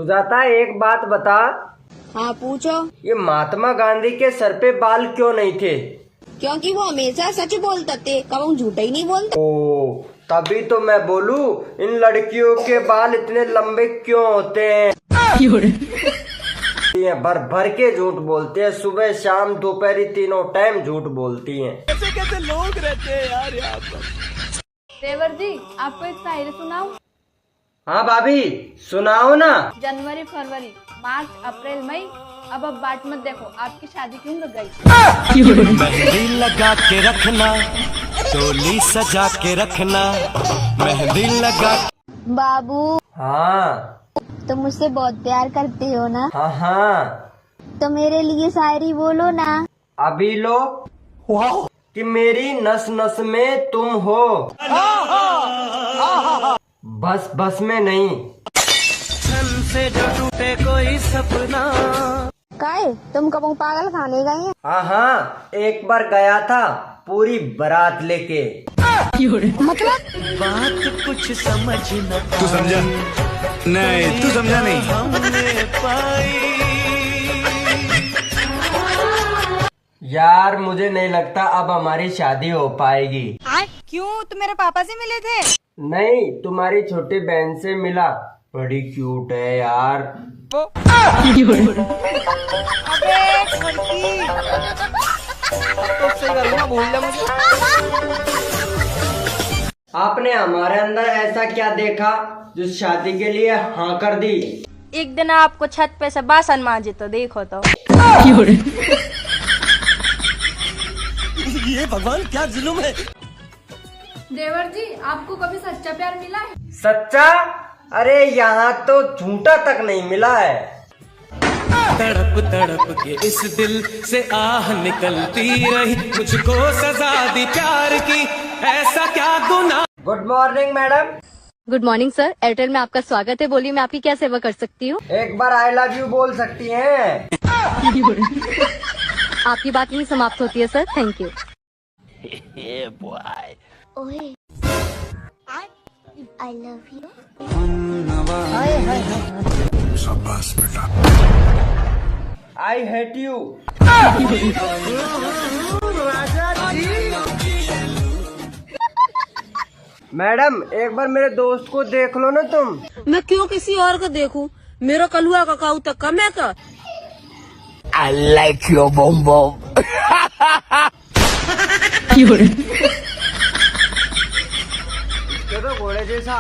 सुजाता एक बात बता। हाँ पूछो। ये महात्मा गांधी के सर पे बाल क्यों नहीं थे? क्योंकि वो हमेशा सच बोलते थे, कभी झूठा ही नहीं बोलते। ओ, तभी तो मैं बोलूं इन लड़कियों के बाल इतने लंबे क्यों होते हैं? ये भर भर के झूठ बोलते हैं, सुबह शाम दोपहरी तीनों टाइम झूठ बोलती हैं। कैसे कैसे लोग रहते हैं यार यहाँ पर। देवर जी, आपको एक शायरी सुनाऊं? हाँ भाभी सुनाओ ना। जनवरी फरवरी मार्च अप्रैल मई, अब बाट मत देखो, आपकी शादी क्यों रुक गई? मेहंदी लगा के रखना, चोली सजा के रखना, मेहंदी लगा। बाबू हाँ तुम मुझसे बहुत प्यार करते हो ना? हाँ हाँ। तो मेरे लिए शायरी बोलो ना। अभी लो कि मेरी नस नस में तुम हो, बस बस में नहीं। छन से जो टूटे कोई सपना। काहे तुम कब पागल खाने गए हैं? हाँ हाँ, एक बार गया था पूरी बारात लेके। मतलब बात कुछ समझ न तू समझा नहीं, तू समझा नहीं। हमने पाई। यार मुझे नहीं लगता अब हमारी शादी हो पाएगी। क्यों, तुम मेरे पापा से मिले थे? नहीं, तुम्हारी छोटी बहन से मिला, बड़ी क्यूट है यार। आपने हमारे अंदर ऐसा क्या देखा जो शादी के लिए हाँ कर दी? एक दिन आपको छत पे से बासन मांजे तो देखो तो। ये भगवान क्या जुल्म है। देवर जी, आपको कभी सच्चा प्यार मिला है? सच्चा? अरे यहाँ तो झूठा तक नहीं मिला है। तड़प तड़प के इस दिल से आह निकलती रही, मुझको सजा दी प्यार की, ऐसा क्या गुनाह। Good morning madam. Good morning sir, Airtel में आपका स्वागत है। बोलिए मैं आपकी क्या सेवा कर सकती हूँ? एक बार आई लव यू बोल सकती हैं? आपकी बात नहीं समाप्त होती है sir, thank you. I love you. शाबाश बेटा। I hate you. मैडम एक बार मेरे दोस्त को देख लो ना तुम। मैं क्यों किसी और को देखूं? मेरा कलुआ का काऊ तक कम है का? I like your bum bum। ये तो घोड़े जैसा।